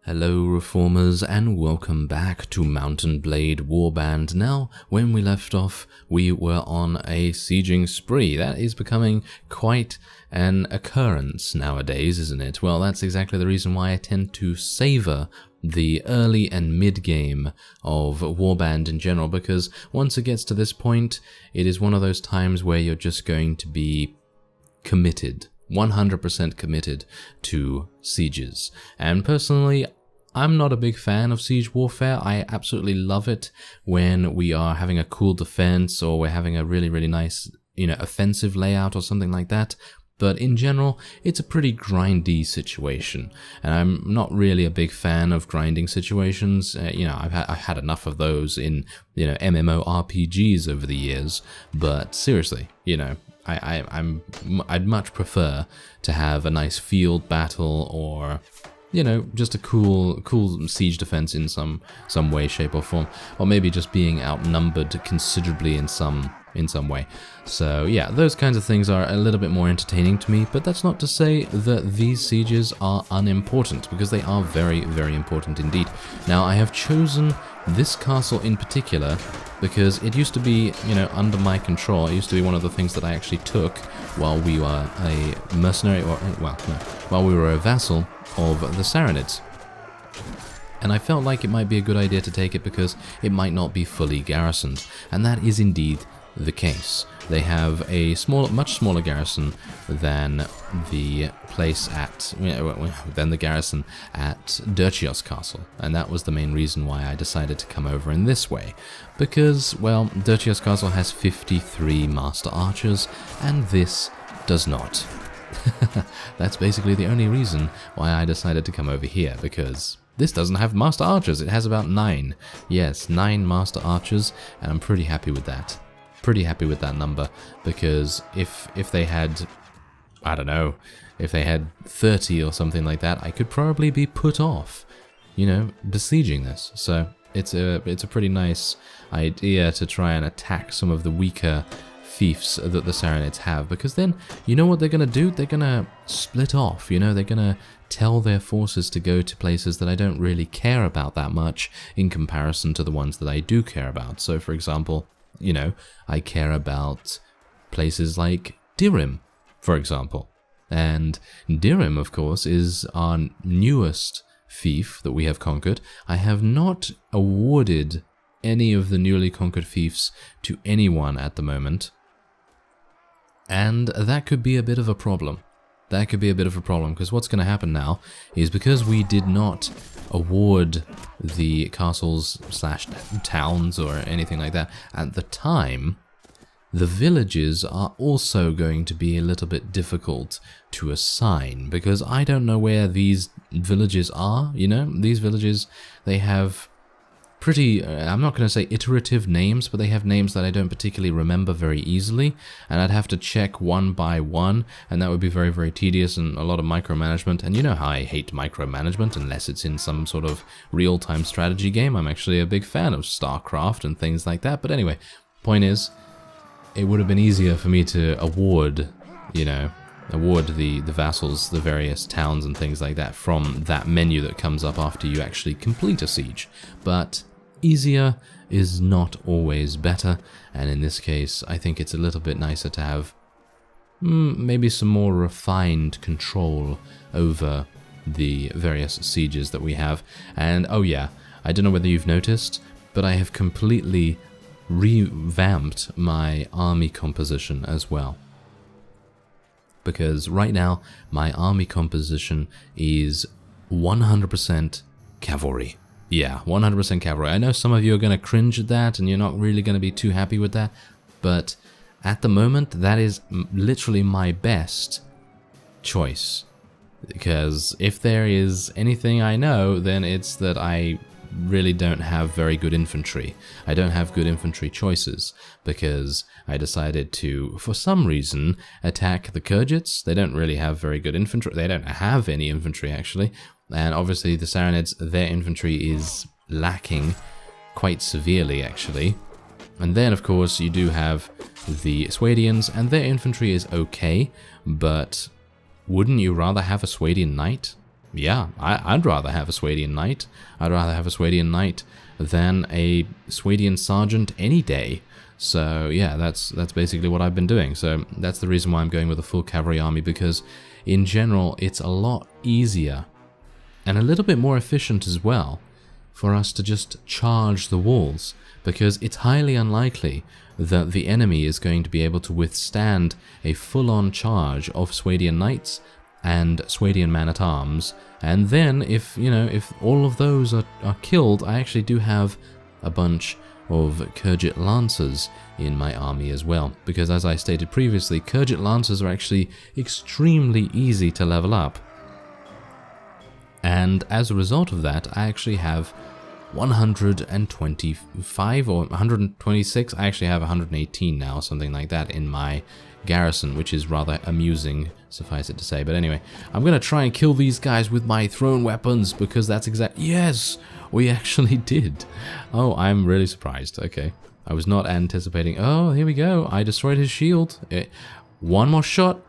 Hello Reformers and welcome back to Mountain Blade Warband. Now, when we left off, we were on a sieging spree. That is becoming quite an occurrence nowadays, isn't it? Well, that's exactly the reason why I tend to savor the early and mid-game of Warband in general, because once it gets to this point, it is one of those times where you're just going to be committed. 100% committed to sieges. And personally, I'm not a big fan of siege warfare. I absolutely love it when we are having a cool defense or we're having a really nice, offensive layout or something like that. But in general, it's a pretty grindy situation, and I'm not really a big fan of grinding situations. I've had enough of those in MMORPGs over the years. But seriously, I'd much prefer to have a nice field battle or just a cool siege defense in some way, shape or form, or maybe just being outnumbered considerably in some way. So yeah, those kinds of things are a little bit more entertaining to me, but that's not to say that these sieges are unimportant, because they are very important indeed. Now, I have chosen this castle in particular because it used to be, under my control. It used to be one of the things that I actually took while we were a mercenary, while we were a vassal of the Sarranids. And I felt like it might be a good idea to take it because it might not be fully garrisoned, and that is indeed the case. They have a much smaller garrison than the place than the garrison at Dirtios Castle, and that was the main reason why I decided to come over in this way, because, well, Dirtios Castle has 53 master archers, and this does not. That's basically the only reason why I decided to come over here, because this doesn't have master archers. It has about 9. Yes, 9 master archers, and I'm pretty happy with that. Pretty happy with that number, because if they had, I don't know, if they had 30 or something like that, I could probably be put off, besieging this. So it's a pretty nice idea to try and attack some of the weaker fiefs that the Sarranids have, because then, you know what they're going to do? They're going to split off, they're going to tell their forces to go to places that I don't really care about that much in comparison to the ones that I do care about. So, for example, I care about places like Dirim, for example. And Dirim, of course, is our newest fief that we have conquered. I have not awarded any of the newly conquered fiefs to anyone at the moment. And that could be a bit of a problem. That could be a bit of a problem, because what's going to happen now is, because we did not award the castles / towns or anything like that at the time, the villages are also going to be a little bit difficult to assign, because I don't know where these villages are. These villages, they have pretty, I'm not going to say iterative names, but they have names that I don't particularly remember very easily, and I'd have to check one by one, and that would be very tedious and a lot of micromanagement. And you know how I hate micromanagement unless it's in some sort of real-time strategy game. I'm actually a big fan of StarCraft and things like that. But anyway, point is, it would have been easier for me to award the vassals, the various towns and things like that from that menu that comes up after you actually complete a siege. But easier is not always better, and in this case, I think it's a little bit nicer to have maybe some more refined control over the various sieges that we have. And oh yeah, I don't know whether you've noticed, but I have completely revamped my army composition as well. Because right now, my army composition is 100% cavalry. Yeah, 100% cavalry. I know some of you are going to cringe at that, and you're not really going to be too happy with that, but at the moment, that is literally my best choice. Because if there is anything I know, then it's that I really don't have very good infantry. I don't have good infantry choices, because I decided to, for some reason, attack the Khergits. They don't really have very good infantry. They don't have any infantry, actually. And obviously the Sarranids, their infantry is lacking quite severely, actually. And then, of course, you do have the Swadians, and their infantry is okay, but wouldn't you rather have a Swadian knight? yeah, I'd rather have a Swadian knight. I'd rather have a Swadian knight than a Swadian sergeant any day. So yeah, that's basically what I've been doing. So that's the reason why I'm going with a full cavalry army, because in general it's a lot easier and a little bit more efficient as well for us to just charge the walls, because it's highly unlikely that the enemy is going to be able to withstand a full-on charge of Swadian knights and Swadian man-at-arms. And then if all of those are killed, I actually do have a bunch of Khergit Lancers in my army as well, because as I stated previously, Khergit Lancers are actually extremely easy to level up. And as a result of that, I actually have 125 or 126, I actually have 118 now, something like that, in my garrison, which is rather amusing, suffice it to say. But anyway, I'm going to try and kill these guys with my thrown weapons, because that's yes, we actually did. Oh, I'm really surprised. Okay, I was not anticipating. Oh, here we go. I destroyed his shield. One more shot,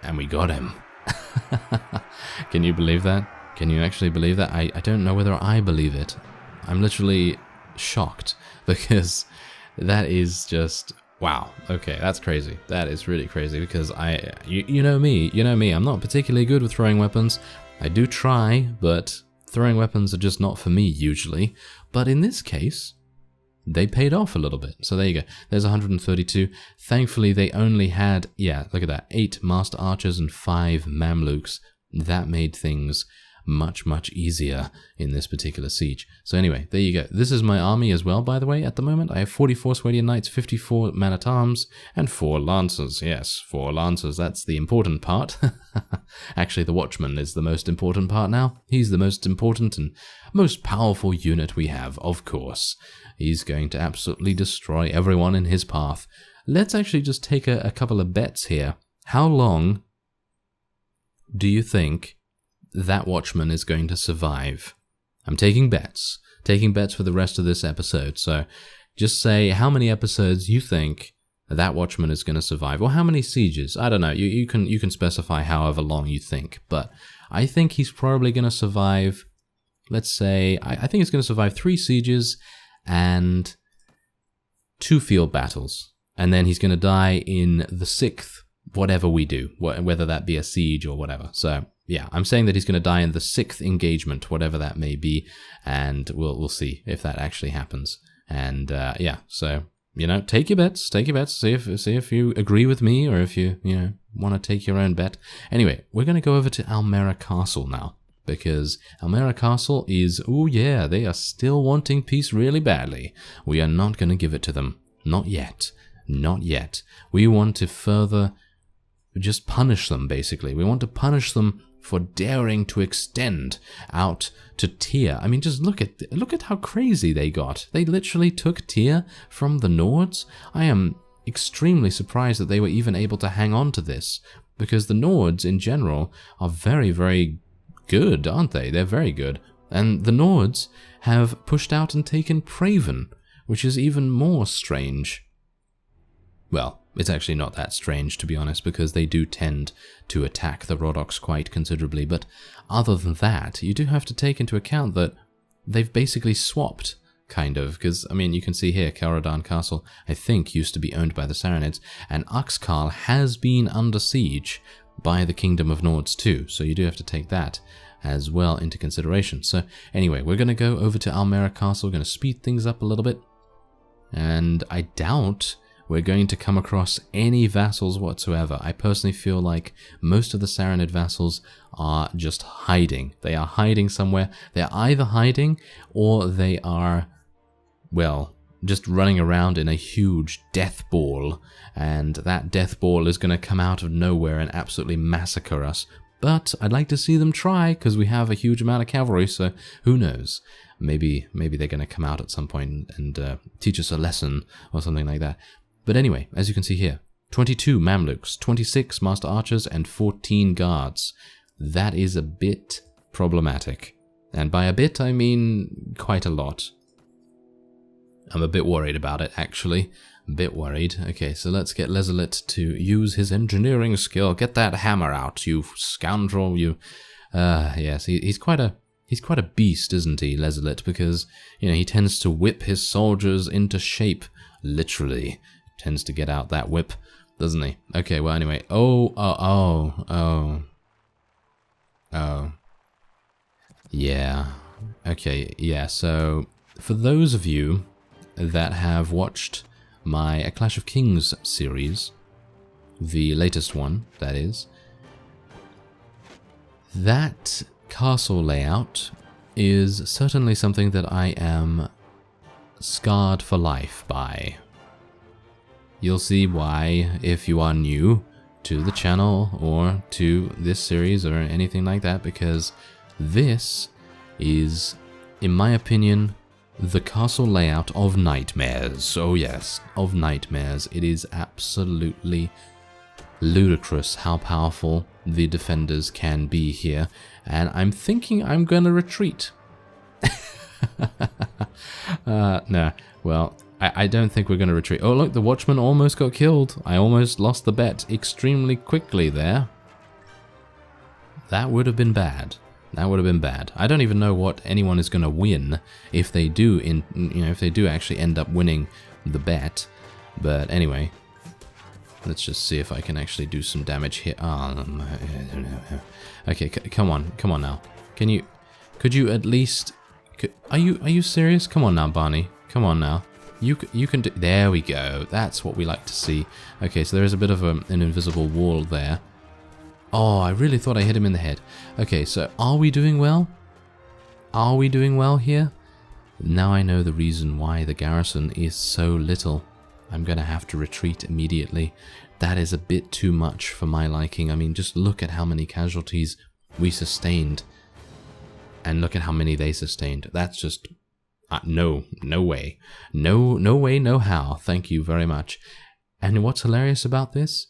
and we got him. Can you believe that? Can you actually believe that? I don't know whether I believe it. I'm literally shocked, because that is just, wow. Okay, that's crazy. That is really crazy, because you know me, I'm not particularly good with throwing weapons. I do try, but throwing weapons are just not for me usually. But in this case, they paid off a little bit. So there you go. There's 132. Thankfully, they only had, yeah, look at that, 8 Master Archers and 5 Mamluks. That made things much, much easier in this particular siege. So anyway, there you go. This is my army as well, by the way, at the moment. I have 44 Swadian Knights, 54 man-at-arms, and 4 Lancers. Yes, 4 Lancers. That's the important part. Actually, the Watchman is the most important part now. He's the most important and most powerful unit we have, of course. He's going to absolutely destroy everyone in his path. Let's actually just take a couple of bets here. How long do you think that Watchman is going to survive? I'm taking bets for the rest of this episode. So just say how many episodes you think that Watchman is going to survive, or how many sieges. I don't know. You can specify however long you think, but I think he's probably going to survive. Let's say I think he's going to survive 3 sieges and 2 field battles, and then he's going to die in the 6th, whatever we do, whether that be a siege or whatever. So yeah, I'm saying that he's going to die in the 6th engagement, whatever that may be, and we'll see if that actually happens. And yeah, so take your bets, see if you agree with me, or if you want to take your own bet. Anyway, we're going to go over to Almera Castle now, because Almera Castle is, oh yeah, they are still wanting peace really badly. We are not going to give it to them, not yet. We want to further just punish them, basically. We want to punish them for daring to extend out to Tyr. I mean, just look at how crazy they got. They literally took Tyr from the Nords. I am extremely surprised that they were even able to hang on to this, because the Nords in general are very, very good, aren't they? They're very good. And the Nords have pushed out and taken Praven, which is even more strange. Well, it's actually not that strange, to be honest, because they do tend to attack the Rhodoks quite considerably. But other than that, you do have to take into account that they've basically swapped, kind of. Because, I mean, you can see here, Calradia Castle, I think, used to be owned by the Saranids. And Uxkhal has been under siege by the Kingdom of Nords too. So you do have to take that as well into consideration. So anyway, we're going to go over to Almera Castle. We're going to speed things up a little bit. And I doubt we're going to come across any vassals whatsoever. I personally feel like most of the Saranid vassals are just hiding. They are hiding somewhere. They're either hiding or they are, well, just running around in a huge death ball. And that death ball is going to come out of nowhere and absolutely massacre us. But I'd like to see them try, because we have a huge amount of cavalry, so who knows? Maybe they're going to come out at some point and teach us a lesson or something like that. But anyway, as you can see here, 22 Mamluks, 26 Master Archers, and 14 Guards. That is a bit problematic. And by a bit, I mean quite a lot. I'm a bit worried about it, actually. A bit worried. Okay, so let's get Lezelit to use his engineering skill. Get that hammer out, you scoundrel, you... Yes, he's quite a beast, isn't he, Lezelit? Because, you know, he tends to whip his soldiers into shape, literally. Tends to get out that whip, doesn't he? Okay, well, anyway. Oh. Yeah. Okay, yeah, so for those of you that have watched my A Clash of Kings series, the latest one, that is, that castle layout is certainly something that I am scarred for life by. You'll see why if you are new to the channel or to this series or anything like that, because this is, in my opinion, the castle layout of nightmares. Oh yes, of nightmares. It is absolutely ludicrous how powerful the defenders can be here, and I'm thinking I'm gonna retreat. No, well, I don't think we're gonna retreat. Oh look, the watchman almost got killed. I almost lost the bet extremely quickly there. That would have been bad. That would have been bad. I don't even know what anyone is going to win if they do, if they do actually end up winning the bet. But anyway, let's just see if I can actually do some damage here. Okay, come on now. Could you at least? Are you serious? Come on now, Barney. Come on now. You can do. There we go. That's what we like to see. Okay, so there is a bit of an invisible wall there. Oh, I really thought I hit him in the head. Okay, so are we doing well? Are we doing well here? Now I know the reason why the garrison is so little. I'm going to have to retreat immediately. That is a bit too much for my liking. I mean, just look at how many casualties we sustained. And look at how many they sustained. That's just... no way. No way, no how. Thank you very much. And what's hilarious about this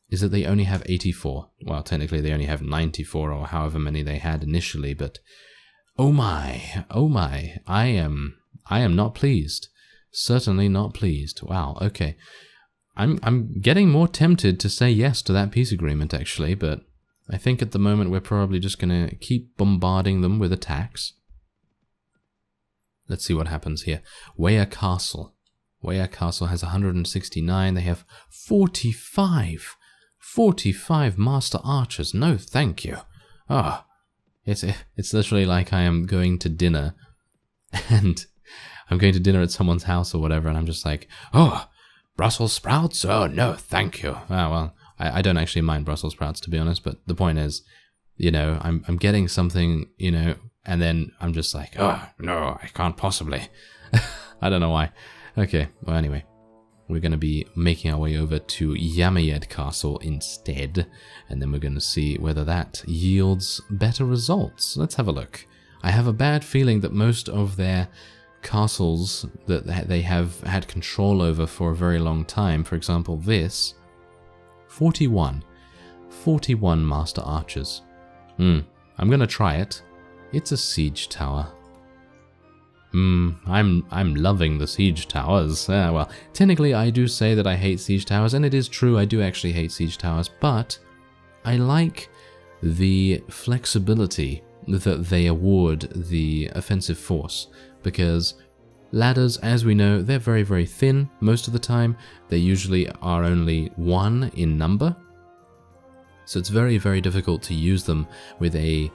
is that they only have 84. Well, technically they only have 94 or however many they had initially, but oh my, I am not pleased. Certainly not pleased. Wow, okay. I'm getting more tempted to say yes to that peace agreement actually, but I think at the moment we're probably just going to keep bombarding them with attacks. Let's see what happens here. Weyer Castle. Weyer Castle has 169. They have 45. 45 master archers. No, thank you. Ah, it's literally like I am going to dinner, and I'm going to dinner at someone's house or whatever, and I'm just like, oh, Brussels sprouts? Oh no, thank you. Ah, well, I don't actually mind Brussels sprouts to be honest, but the point is, you know, I'm getting something, you know, and then I'm just like, oh no, I can't possibly. I don't know why. Okay, well anyway. We're going to be making our way over to Yamayed Castle instead, and then we're going to see whether that yields better results. Let's have a look. I have a bad feeling that most of their castles that they have had control over for a very long time, for example this, 41 master archers. I'm going to try it. It's a siege tower. I'm loving the siege towers. Well, technically I do say that I hate siege towers, and it is true, I do actually hate siege towers, but I like the flexibility that they award the offensive force, because ladders, as we know, they're very, very thin most of the time. They usually are only 1 in number, so it's very, very difficult to use them with a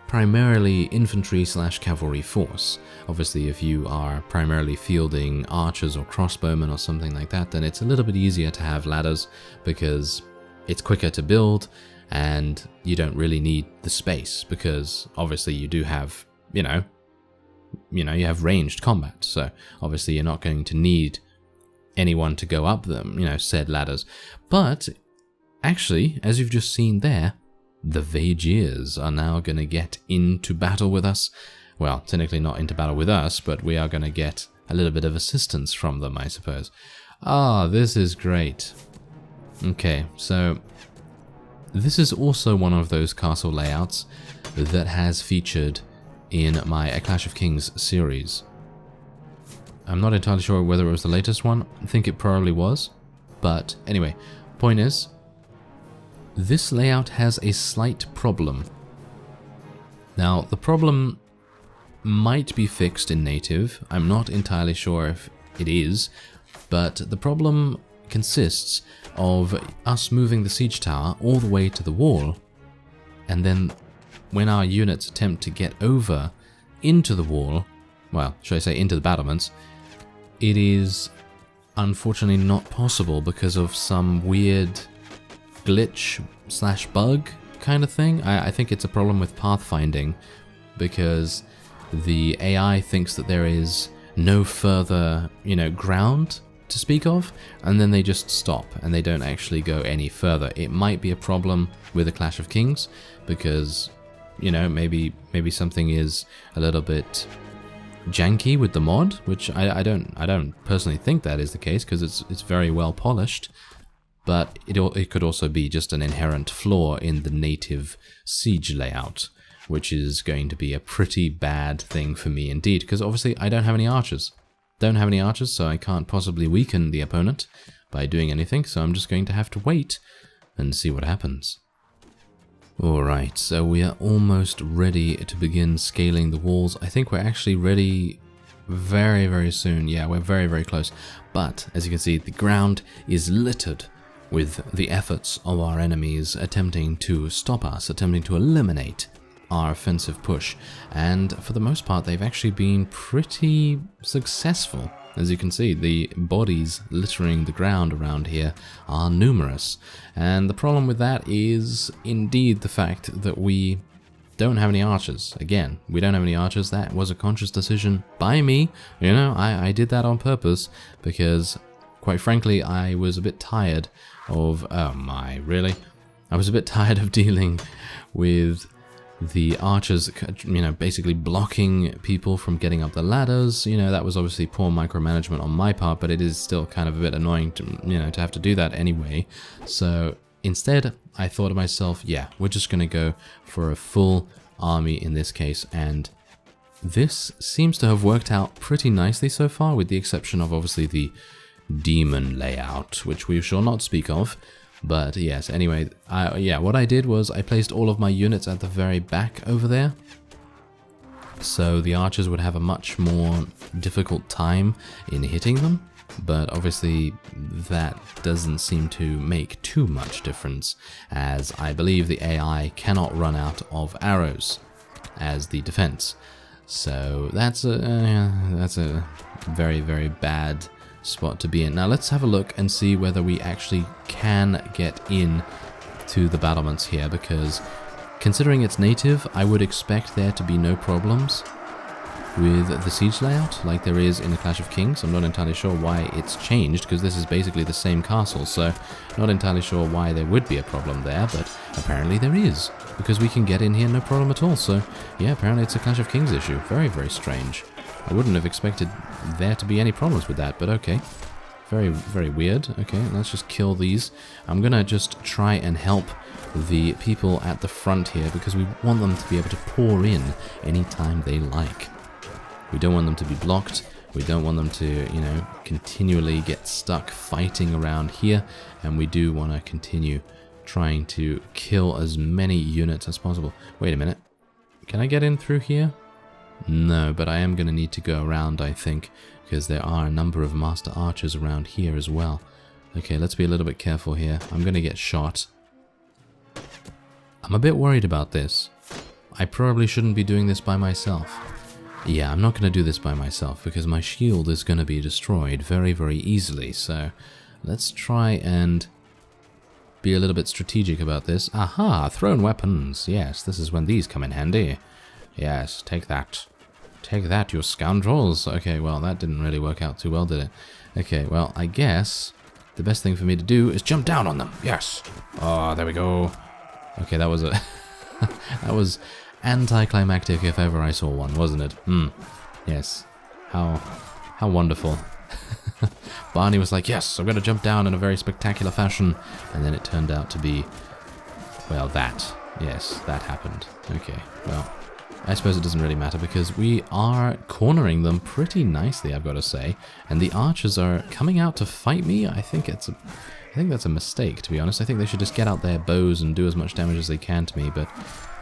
primarily infantry/cavalry force. Obviously, if you are primarily fielding archers or crossbowmen or something like that, then it's a little bit easier to have ladders because it's quicker to build and you don't really need the space, because obviously you do have, you have ranged combat, so obviously you're not going to need anyone to go up them, said ladders. But actually, as you've just seen there, the Vagiers are now going to get into battle with us. Well, technically not into battle with us, but we are going to get a little bit of assistance from them, I suppose. Ah, this is great. Okay, so this is also one of those castle layouts that has featured in my A Clash of Kings series. I'm not entirely sure whether it was the latest one. I think it probably was. But anyway, point is, this layout has a slight problem. Now, the problem might be fixed in native. I'm not entirely sure if it is, but the problem consists of us moving the siege tower all the way to the wall, and then when our units attempt to get over into the wall, well, should I say into the battlements, it is unfortunately not possible because of some weird glitch / bug kind of thing. I think it's a problem with pathfinding, because the AI thinks that there is no further, ground to speak of, and then they just stop and they don't actually go any further. It might be a problem with a Clash of Kings because, maybe something is a little bit janky with the mod, which I don't personally think that is the case, because it's very well polished. But it could also be just an inherent flaw in the native siege layout, which is going to be a pretty bad thing for me indeed, because obviously I don't have any archers. So I can't possibly weaken the opponent by doing anything, so I'm just going to have to wait and see what happens. Alright, so we are almost ready to begin scaling the walls. I think we're actually ready very, very soon. Yeah, we're very, very close. But, as you can see, the ground is littered with the efforts of our enemies attempting to stop us, attempting to eliminate our offensive push, and for the most part they've actually been pretty successful. As you can see, the bodies littering the ground around here are numerous, and the problem with that is indeed the fact that we don't have any archers. Again, we don't have any archers. That was a conscious decision by me. I did that on purpose because, quite frankly, I was a bit tired of... oh my, really? I was a bit tired of dealing with the archers, basically blocking people from getting up the ladders. That was obviously poor micromanagement on my part, but it is still kind of a bit annoying to, to have to do that anyway. So instead, I thought to myself, yeah, we're just going to go for a full army in this case, and this seems to have worked out pretty nicely so far, with the exception of obviously the demon layout, which we shall not speak of. But yes, anyway, what I did was I placed all of my units at the very back over there, so the archers would have a much more difficult time in hitting them, but obviously that doesn't seem to make too much difference, as I believe the AI cannot run out of arrows as the defense. So that's a very, very bad spot to be in. Now let's have a look and see whether we actually can get in to the battlements here, because considering it's native, I would expect there to be no problems with the siege layout like there is in the Clash of Kings. I'm not entirely sure why it's changed, because this is basically the same castle, so not entirely sure why there would be a problem there, but apparently there is, because we can get in here no problem at all. So yeah, apparently it's a Clash of Kings issue. Very, very strange. I wouldn't have expected there to be any problems with that, but okay. Very, very weird. Okay, let's just kill these. I'm gonna just try and help the people at the front here, because we want them to be able to pour in anytime they like. We don't want them to be blocked. We don't want them to, continually get stuck fighting around here, and we do want to continue trying to kill as many units as possible. Wait a minute. Can I get in through here? No, but I am going to need to go around, I think, because there are a number of master archers around here as well. Okay, let's be a little bit careful here. I'm going to get shot. I'm a bit worried about this. I probably shouldn't be doing this by myself. Yeah, I'm not going to do this by myself, because my shield is going to be destroyed very, very easily. So let's try and be a little bit strategic about this. Aha, thrown weapons. Yes, this is when these come in handy. Yes, take that. Take that, you scoundrels. Okay, well, that didn't really work out too well, did it? Okay, well, I guess the best thing for me to do is jump down on them. Yes. Oh, there we go. Okay, that was a... that was anticlimactic if ever I saw one, wasn't it? Yes. How wonderful. Barney was like, yes, I'm going to jump down in a very spectacular fashion. And then it turned out to be... well, that. Yes, that happened. Okay, well... I suppose it doesn't really matter, because we are cornering them pretty nicely, I've got to say. And the archers are coming out to fight me. I think that's a mistake, to be honest. I think they should just get out their bows and do as much damage as they can to me, but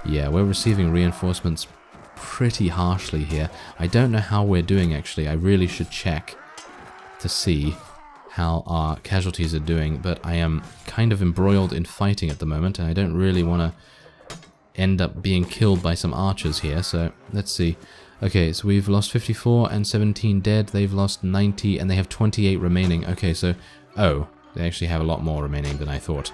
Yeah, we're receiving reinforcements pretty harshly here. I don't know how we're doing, actually. I really should check to see how our casualties are doing, but I am kind of embroiled in fighting at the moment, and I don't really want to end up being killed by some archers here, so let's see. Okay, so we've lost 54 and 17 dead, they've lost 90, and they have 28 remaining. Okay, so, oh, they actually have a lot more remaining than I thought.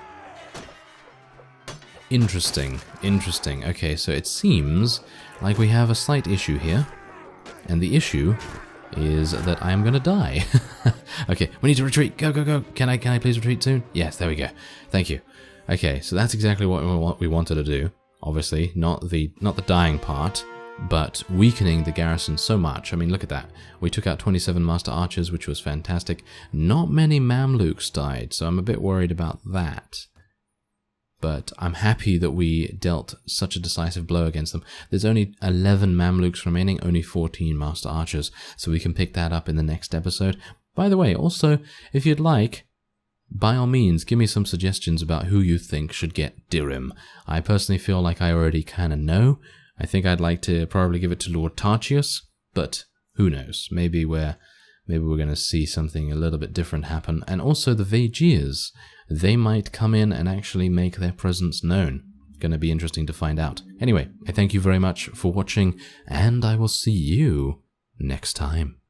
Interesting, interesting. Okay, so it seems like we have a slight issue here, and the issue is that I am going to die. Okay, we need to retreat. Go, go, go. Can I please retreat soon? Yes, there we go. Thank you. Okay, so that's exactly what we wanted to do. Obviously, not the dying part, but weakening the garrison so much. I mean, look at that. We took out 27 Master Archers, which was fantastic. Not many Mamluks died, so I'm a bit worried about that. But I'm happy that we dealt such a decisive blow against them. There's only 11 Mamluks remaining, only 14 Master Archers, so we can pick that up in the next episode. By the way, also, if you'd like, by all means, give me some suggestions about who you think should get Dirim. I personally feel like I already kind of know. I think I'd like to probably give it to Lord Tarchius, but who knows? Maybe we're going to see something a little bit different happen. And also the Vaegirs, they might come in and actually make their presence known. Going to be interesting to find out. Anyway, I thank you very much for watching, and I will see you next time.